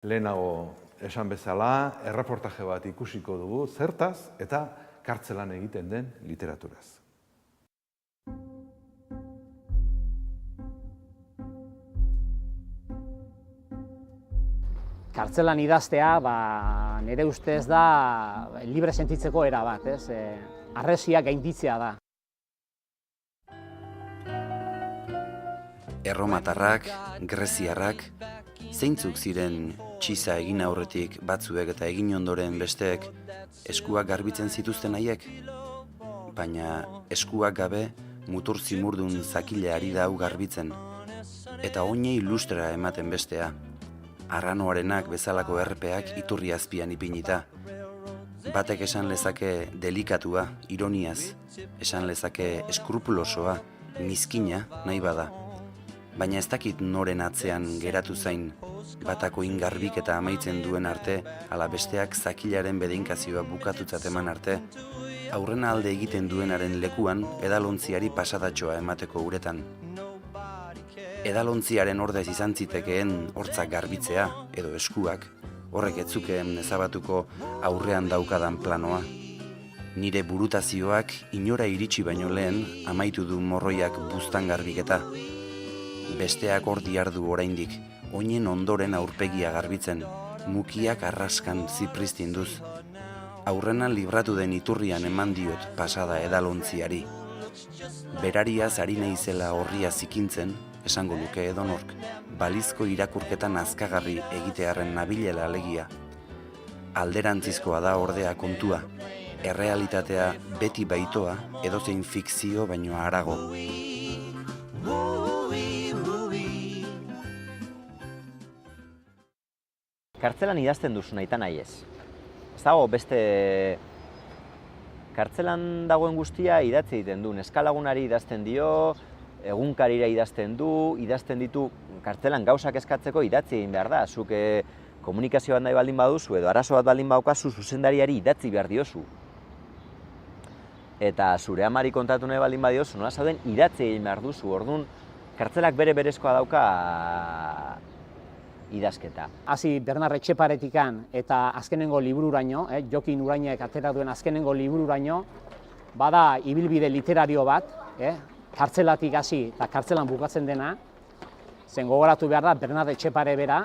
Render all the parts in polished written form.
Lehenago esan bezala, erreportaje bat ikusiko dugu zertaz eta kartzelan egiten den literaturaz. Kartzelan idaztea, nire ustez da libre sentitzeko era bat, harresia gainditzea da. Erromatarrak, greziarrak, zeintzuk ziren txiza egin aurretik batzuek eta egin ondoren besteek eskuak garbitzen zituzten haiek? Baina eskuak gabe mutur zimurdun zakileari da hau garbitzen. Eta oinei lustera ematen bestea. Arranoarenak bezalako errepeak iturri azpian ipinita. Batek esan lezake delikatua, ironiaz, esan lezake eskrupulosoa, mizkina nahi bada. Baina ez dakit noren atzean geratu zain, batako ingarbik eta amaitzen duen arte, ala besteak zakilaren bedeinkazioa bukatutzat eman arte, aurrena alde egiten duenaren lekuan edalontziari pasadatxoa emateko uretan. Edalontziaren ordez izan zitekeen hortzak garbitzea, edo eskuak, horrek etzukeen ezabatuko aurrean daukadan planoa. Nire burutazioak inora iritsi baino lehen amaitu du morroiak buztan garbiketa. Besteak hor diardu oraindik, oinen ondoren aurpegia garbitzen, mukiak arraskan zipristinduz. Aurrenan libratu den iturrian eman diot pasada edalontziari. Berariaz ari naizela horria zikintzen, esango luke edonork, balizko irakurketan azkagarri egitearren nabilela alegia. Alderantzizkoa da ordea kontua, errealitatea beti baitoa edozein fikzio baino harago. Kartzelan idazten duzu nahi eta nahi ez. Ez dago beste kartzelan dagoen guztia idatzi egiten du. Neskalagunari idazten dio, egunkarira idazten ditu kartzelan gauzak eskatzeko idatzi egin behar da. Zuk komunikazio bat nahi baldin baduzu edo arazo bat baldin badaukazu zuzendariari idatzi behar diozu. Eta zure amari kontatu nahi baldin badiozu, nola zauden idatzi egin behar duzu. Orduan, kartzelak berezkoa dauka idazketa. Hasi Bernard Etxeparetikan eta azkenengo libururaino, Jokin Urainek atera duen azkenengo libururaino, bada ibilbide literario bat, kartzelatik hasi eta kartzelan bukatzen dena, zen gogoratu behar da Bernard Etxepare bera,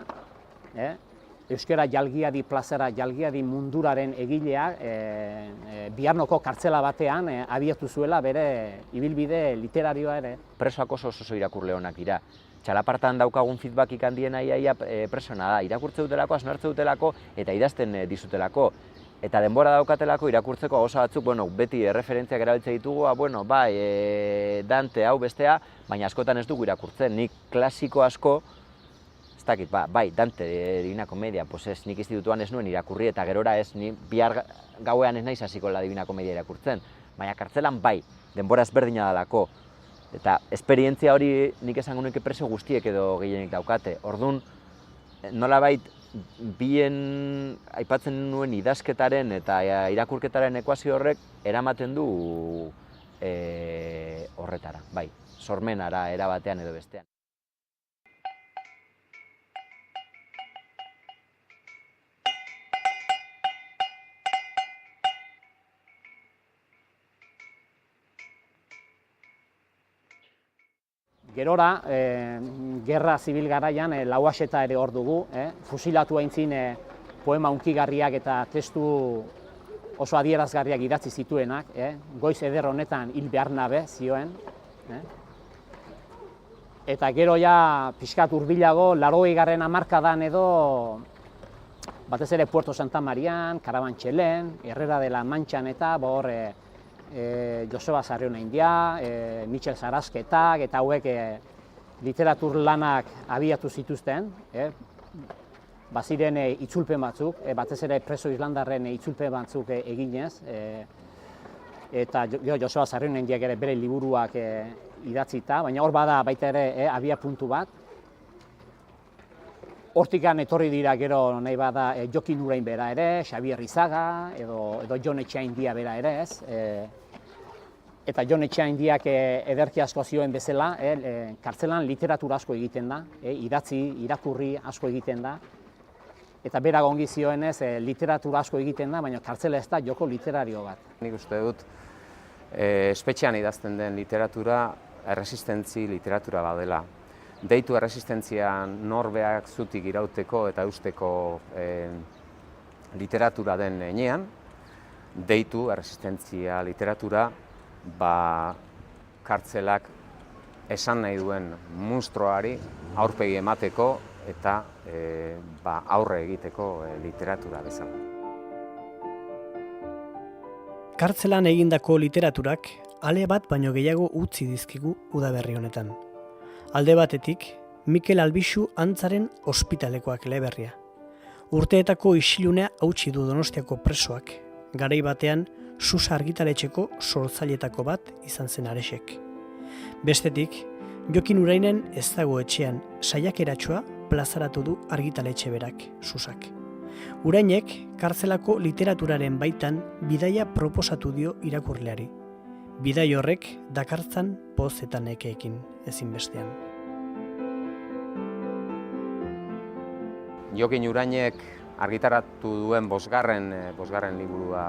euskara jalgiadi plazara, jalgiadi munduraren egilea, Biarnoko kartzela batean abiatu zuela bere ibilbide literarioa ere. Presoak oso irakurle onak dira. Txalapartan daukagun feedbackik handiena iaia presona da, irakurtze dutelako, asnartze dutelako eta idazten dizutelako. Eta denbora daukatelako irakurtzeko gauza batzuk, beti referentziak erabiltze ditugu, Dante hau bestea, baina askotan ez dugu irakurtzen. Nik klasiko asko, ez dakit, bai, Dante, Divina Komedia, nik institutuan ez nuen irakurri eta gerora ez, bihar gauean ez naiz hasiko la Divina Komedia irakurtzen. Baina kartzelan bai, denbora ezberdina dalako. Eta esperientzia hori nik esango nuke preso guztiek edo gehienik daukate. Orduan, nolabait bien aipatzen nuen idazketaren eta irakurketaren ekuazio horrek eramaten du horretara, bai, sormenara erabatean edo bestean. Gerora, gerra zibil garaian Lauaxeta ere hor dugu, fusilatu aintzin poema hunkigarriak eta testu oso adierazgarriak idatzi zituenak, goiz eder honetan hil behar nabe zioen. Eta gero ja pixkat hurbilago, 80. hamarkadan edo, batez ere Puerto Santa Marian, Carabanchelen, Herrera de la Manchan eta hor Joseba Sarrionaindia, Michel Sarasketak eta hauek literatur lanak abiatu zituzten, baziren itzulpen batzuk, batez ere preso islandarren itzulpen batzuk eginez, eta Joseba Sarrionaindiak ere bere liburuak idatzita, baina hor bada baita ere abia puntu bat. Hortikan etorri dira gero nahi bada Jokin Urain bera ere, Xabier Rizaga edo Jon Etxeaindia bera ere ez. Eta Jon Etxeaindiak ederki asko zioen bezala, kartzelan literatura asko egiten da, idatzi, irakurri asko egiten da. eta berak ongi zioenez, literatura asko egiten da, baina kartzela ez da joko literario bat. Nik uste dut, espetxean idazten den literatura, erresistentzi literatura badela. Deitu erresistentzia norbeak zutik irauteko eta eusteko literatura den enean, deitu erresistentzia literatura kartzelak esan nahi duen munstroari aurpegi emateko eta aurre egiteko literatura bezala. Kartzelan egindako literaturak ale bat baino gehiago utzi dizkigu udaberri honetan. Alde batetik, Mikel Albixu Antzaren ospitalekoak eleberria. Urteetako isilunea hautsi du Donostiako presoak, garai batean Susa argitaletxeko sortzailetako bat izan zen Aresek. Bestetik, Jokin Urainen ez dago etxean saiakeratsua plazaratu du argitaletxe berak, Susak. Urainek kartzelako literaturaren baitan bidaia proposatu dio irakurleari. Bidai horrek dakartzan poz eta nekeekin ezinbestean. Jokin Urainek argitaratu duen bosgarren liburua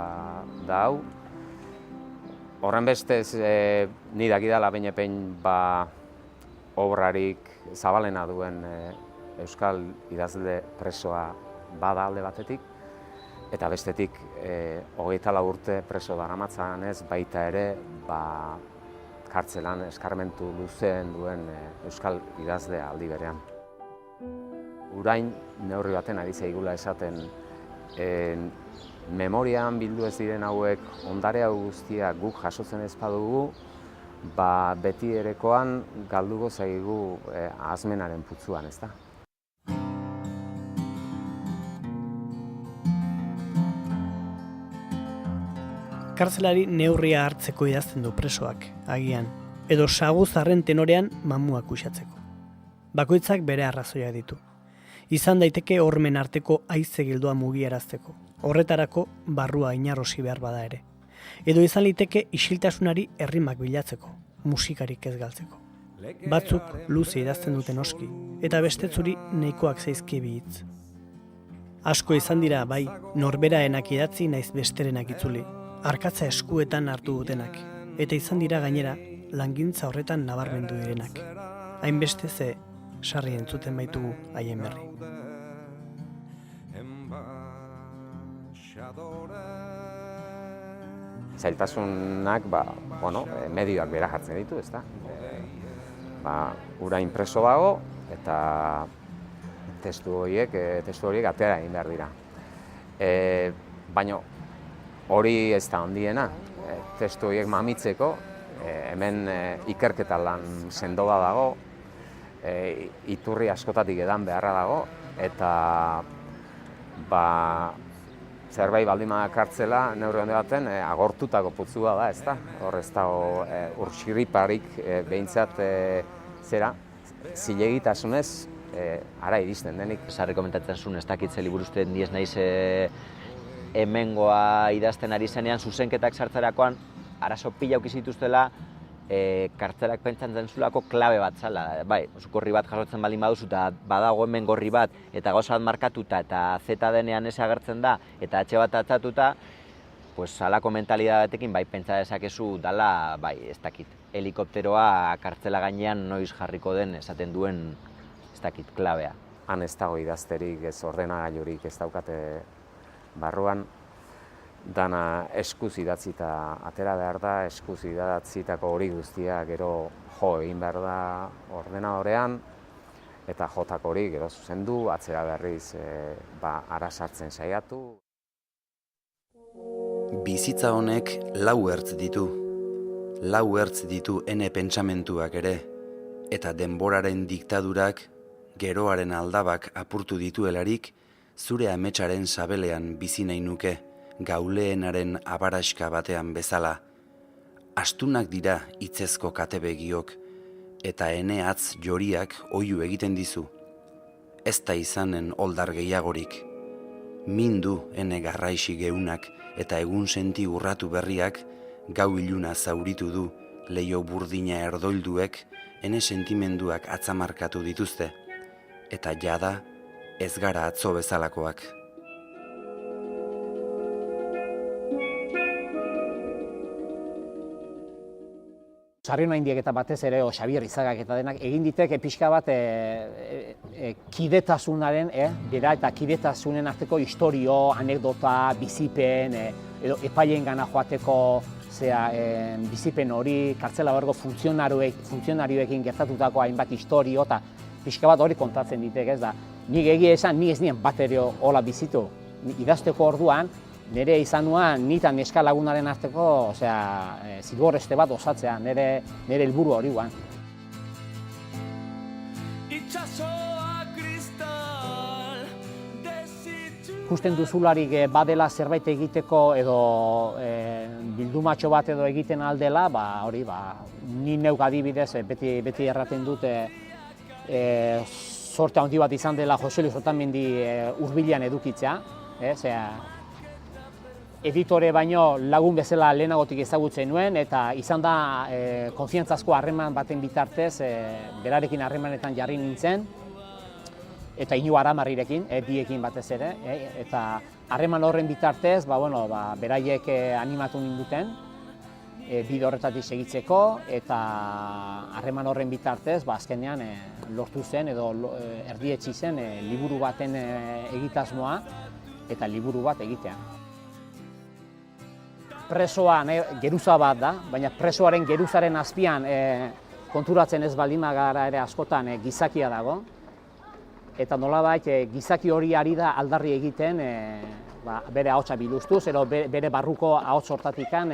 da hau. Horrenbestez, ni dakidala behin obrarik zabalena duen euskal idazle presoa bada alde batetik, eta bestetik 24 urte preso daramatzanez baita ere kartzelan eskarmentu luzeen duen euskal idazlea aldi berean. Urain neurri baten ari zaigula esaten, memorian bildu ez diren hauek ondare hau guztia guk jasotzen ez badugu, beti erekoan galduko zaigu ahazmenaren putzuan, ezta? Kartzelari neurria hartzeko idazten du presoak, agian, edo saguzarren tenorean mamuak uxatzeko. Bakoitzak bere arrazoiak ditu. Izan daiteke hormen arteko haize gildoa mugiarazteko, horretarako barrua inarrosi behar bada ere. Edo izan liteke isiltasunari errimak bilatzeko, musikarik ez galtzeko. Batzuk luze idazten duten oski, eta bestetzuri nahikoak zaizkie bi hitz. Asko izan dira, bai, norberaenak idatzi naiz besterenak itzuli, arkatza eskuetan hartu dutenak, eta izan dira gainera langintza horretan nabarmendu direnak. Hainbeste ze sarri entzuten baitugu haien berri. Zailtasunak medioak bera jartzen ditu, ezta? Urain preso dago eta testu horiek atera egin behar dira. Baina hori ez da handiena, testu horiek mamitzeko, hemen ikerketa lan sendoa dago, iturri askotatik edan beharra dago, eta zerbait baldin kartzela neurri handi baten agortutako putzua da, ezta? Hor ez dago urxiriparik behintzat zilegitasunez ara iristen denik. Sarri komentatzen zuen, ez dakitze liburuzten diez naiz hemengoa idazten ari zenean, zuzenketak sartzerakoan, arazo pila auki zituztela, kartzelak pentsatzen zulako klabe bat zala. Bai, gorri bat jasotzen baldin baduzu eta badago hemen gorri bat eta gauza bat markatuta eta zeta denean ez agertzen da eta atxe bat atzatuta, halako mentalidadetekin bai pentsa dezakezu dala, bai, ez dakit, helikopteroa kartzela gainean noiz jarriko den esaten duen, ez dakit, klabea. Han ez dago idazterik, ez ordenagailurik ez daukate barruan, dana eskuz idatzita atera behar da, eskuz idatzitako hori guztia gero jo egin behar da ordenadorean, eta jotako hori gero zuzendu, atzera berriz ara sartzen saiatu. Bizitza honek lau ertz ditu ene pentsamentuak ere, eta denboraren diktadurak, geroaren aldabak apurtu dituelarik, zure ametsaren sabelean bizi nahi nuke, gauleenaren abaraska batean bezala. Astunak dira hitzezko katebegiok, eta ene hatz joriak oihu egiten dizu. Ez da izanen oldar gehiagorik. Mindu ene garraisi geunak, eta egun senti urratu berriak, gau iluna zauritu du, leio burdina erdoilduek, ene sentimenduak atzamarkatu dituzte. Eta jada, ez gara atzo bezalakoak. Sarriona Indiek eta batez ere, Xabier Izagak eta denak, egin diteke pixka bat kidetasunaren, bera eta kidetasunen arteko historio, anekdota, bizipen, edo epaileen gana joateko bizipen hori, kartzela bergo funtzionarioekin gertatutako hainbat historio, eta pixka bat hori kontatzen ditek, ez da. Nik egia esan, ni ez nien bat ere hola bizitu. Idazteko orduan, nire izan nuen, nita neska lagunaren arteko, zilborreste bat osatzea, nire helburu hori guan. Ikusten duzularik badela zerbait egiteko edo bildumatxo bat edo egiten aldela, hori, ni neuk adibidez, beti erraten dut, sorte handi bat izan dela Jose Luis Otamendi hurbilean edukitzea, editore baino lagun bezala lehenagotik ezagutzen nuen, eta izan da konfiantzazko harreman baten bitartez, berarekin harremanetan jarri nintzen, eta Inigo Aramarrirekin, biekin batez ere, eta harreman horren bitartez, beraiek animatu ninduten, bide horretatik segitzeko, eta harreman horren bitartez, azkenean lortu zen edo erdietsi zen liburu baten egitasmoa eta liburu bat egitea. Presoa geruza bat da, baina presoaren geruzaren azpian konturatzen ez baldin bagara ere askotan gizakia dago, eta nolabait gizaki hori ari da aldarri egiten bere ahotsa biluztuz, edo bere barruko ahots hortatikan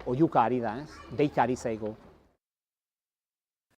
oihuka ari da, deika ari zaigu.